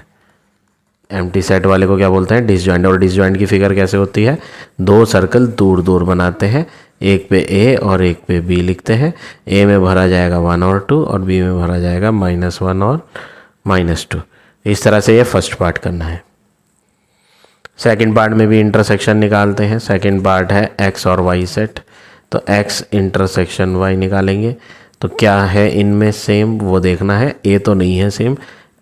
एम्प्टी सेट वाले को क्या बोलते हैं? डिसजॉइंट। और डिसजॉइंट की फिगर कैसे होती है? 2 सर्कल दूर दूर बनाते हैं, एक पे ए और एक पे बी लिखते हैं। ए में भरा जाएगा 1 और 2 और बी में भरा जाएगा -1 और -2। इस तरह से ये फर्स्ट पार्ट करना है। सेकंड पार्ट में भी इंटरसेक्शन निकालते हैं। सेकंड पार्ट है एक्स और वाई सेट। तो एक्स इंटरसेक्शन वाई निकालेंगे। तो क्या है इनमें सेम वो देखना है। ए तो नहीं है सेम,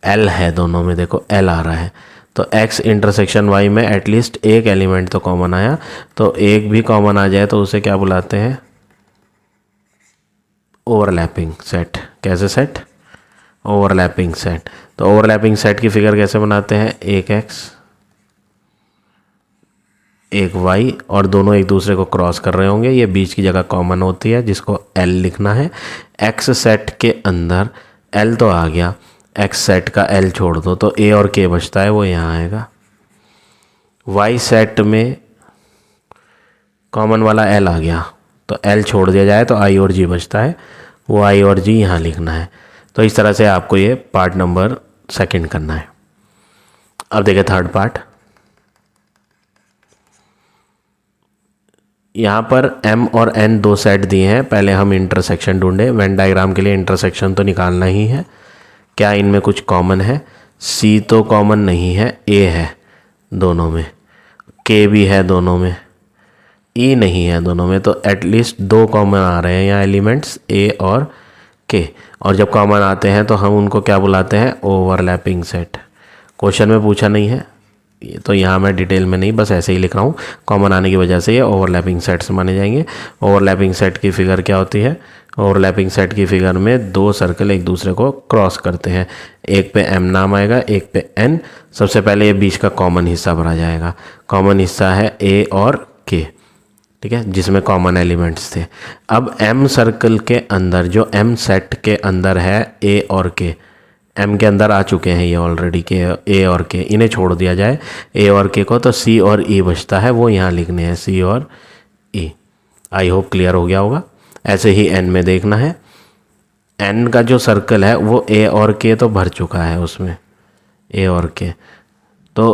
एल है दोनों में, देखो एल आ रहा है। तो एक्स इंटरसेक्शन वाई में एटलीस्ट एक एलिमेंट तो कॉमन आया। तो एक भी कॉमन आ जाए तो उसे क्या बुलाते हैं? Overlapping set. कैसे सेट? Overlapping set. तो ओवरलैपिंग सेट की फिगर कैसे बनाते हैं? एक एक्स एक वाई और दोनों एक दूसरे को क्रॉस कर रहे होंगे। ये बीच की जगह कॉमन होती है जिसको एल लिखना है। एक्स सेट के अंदर एल तो आ गया, एक्स सेट का एल छोड़ दो तो ए और के बचता है, वो यहाँ आएगा। वाई सेट में कॉमन वाला एल आ गया तो एल छोड़ दिया जाए तो आई और जी बचता है, वो आई और जी यहाँ लिखना है। तो इस तरह से आपको ये पार्ट नंबर सेकंड करना है। अब देखिए थर्ड पार्ट। यहाँ पर m और n 2 सेट दिए हैं। पहले हम इंटरसेक्शन ढूंढे। वेन डायग्राम के लिए इंटरसेक्शन तो निकालना ही है। क्या इनमें कुछ कॉमन है? c तो कॉमन नहीं है, a है दोनों में, k भी है दोनों में, e नहीं है दोनों में। तो एटलीस्ट 2 कॉमन आ रहे हैं यहाँ एलिमेंट्स a और k। और जब कॉमन आते हैं तो हम उनको क्या बुलाते हैं? Overlapping set. क्वेश्चन में पूछा नहीं है, ये तो यहाँ मैं डिटेल में नहीं, बस ऐसे ही लिख रहा हूँ। कॉमन आने की वजह से ये ओवरलैपिंग सेट्स माने जाएंगे। ओवरलैपिंग सेट की फिगर क्या होती है? ओवरलैपिंग सेट की फिगर में 2 सर्कल एक दूसरे को क्रॉस करते हैं। एक पे m नाम आएगा, एक पे n। सबसे पहले ये बीच का कॉमन हिस्सा भरा जाएगा। कॉमन हिस्सा है a और k, ठीक है, जिसमें कॉमन एलिमेंट्स थे। अब m सर्कल के अंदर, जो m सेट के अंदर है a और k, m के अंदर आ चुके हैं ये ऑलरेडी के a और k, इन्हें छोड़ दिया जाए a और k को, तो c और e बचता है, वो यहाँ लिखने हैं c और e। आई होप क्लियर हो गया होगा। ऐसे ही n में देखना है। n का जो सर्कल है वो a और k तो भर चुका है उसमें, a और k। तो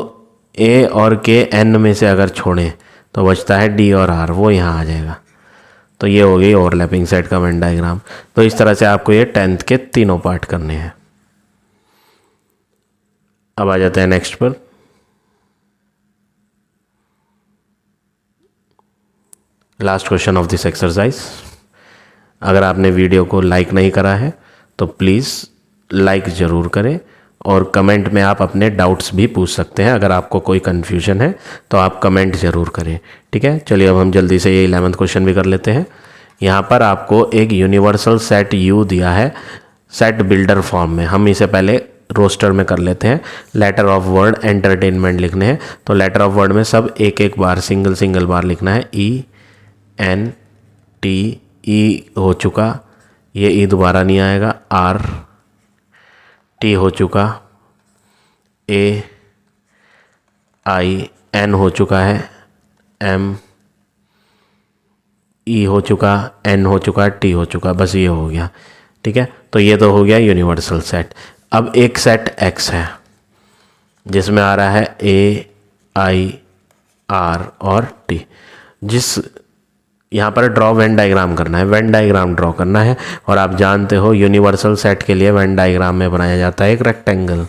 a और k n में से अगर छोड़ें तो बचता है d और r, वो यहाँ आ जाएगा। तो ये हो गई ओवरलैपिंग सेट का वेन डायग्राम। तो इस तरह से आपको ये 10th के तीनों पार्ट करने हैं। अब आ जाते हैं नेक्स्ट पर। Last question of this exercise. अगर आपने वीडियो को लाइक नहीं करा है तो प्लीज़ लाइक ज़रूर करें, और कमेंट में आप अपने डाउट्स भी पूछ सकते हैं। अगर आपको कोई कन्फ्यूजन है तो आप कमेंट ज़रूर करें, ठीक है। चलिए अब हम जल्दी से ये 11th क्वेश्चन भी कर लेते हैं। यहाँ पर आपको एक यूनिवर्सल सेट यू दिया है सेट बिल्डर फॉर्म में। हम इसे पहले रोस्टर में कर लेते हैं। लेटर ऑफ वर्ड एंटरटेनमेंट लिखने हैं, तो लेटर ऑफ वर्ड में सब एक एक बार सिंगल बार लिखना है। ई एन टी, ई हो चुका, ये ई दोबारा नहीं आएगा। आर टी हो चुका, ए आई एन हो चुका है, एम ई हो चुका, एन हो चुका, टी हो चुका, बस ये हो गया। ठीक है, तो ये तो हो गया यूनिवर्सल सेट। अब एक सेट एक्स है जिसमें आ रहा है ए आई आर और टी। जिस यहाँ पर ड्रॉ वेन डायग्राम करना है, वेन डायग्राम ड्रॉ करना है। और आप जानते हो यूनिवर्सल सेट के लिए वेन डायग्राम में बनाया जाता है एक रेक्टेंगल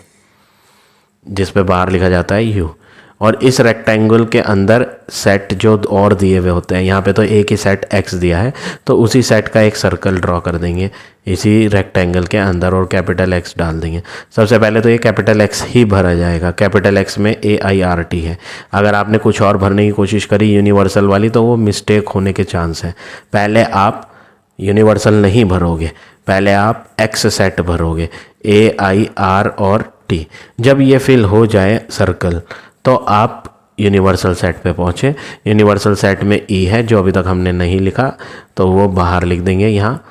जिस पे बाहर लिखा जाता है यू, और इस रेक्टेंगल के अंदर सेट जो और दिए हुए होते हैं, यहाँ पे तो एक ही सेट एक्स दिया है, तो उसी सेट का एक सर्कल ड्रॉ कर देंगे इसी रेक्टेंगल के अंदर और कैपिटल एक्स डाल देंगे। सबसे पहले तो ये कैपिटल एक्स ही भरा जाएगा। कैपिटल एक्स में ए आई आर टी है। अगर आपने कुछ और भरने की कोशिश करी यूनिवर्सल वाली तो वो मिस्टेक होने के चांस है। पहले आप यूनिवर्सल नहीं भरोगे, पहले आप एक्स सेट भरोगे, ए आई आर और टी। जब ये फिल हो जाए सर्कल तो आप यूनिवर्सल सेट पे पहुँचे। यूनिवर्सल सेट में ई है जो अभी तक हमने नहीं लिखा, तो वो बाहर लिख देंगे। यहाँ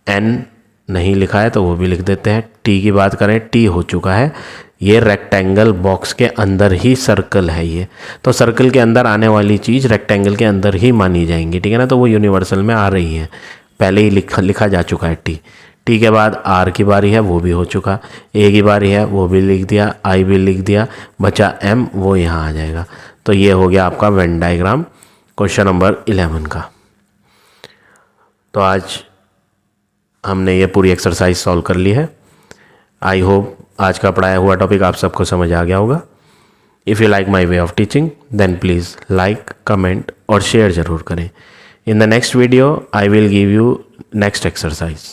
एन नहीं लिखा है तो वो भी लिख देते हैं। टी की बात करें, टी हो चुका है। ये रेक्टेंगल बॉक्स के अंदर ही सर्कल है ये, तो सर्कल के अंदर आने वाली चीज़ रेक्टेंगल के अंदर ही मानी जाएंगी। ठीक है ना, तो वो यूनिवर्सल में आ रही है, पहले ही लिखा जा चुका है टी। टी के बाद आर की बारी है, वो भी हो चुका। ए की बारी है, वो भी लिख दिया। आई भी लिख दिया, बचा एम, वो यहाँ आ जाएगा। तो ये हो गया आपका वेन डायग्राम क्वेश्चन नंबर 11 का। तो आज हमने ये पूरी एक्सरसाइज सॉल्व कर ली है। आई होप आज का पढ़ाया हुआ टॉपिक आप सबको समझ आ गया होगा। If you like my way of teaching then please like, comment और शेयर ज़रूर करें। In the next video, I will give you next exercise.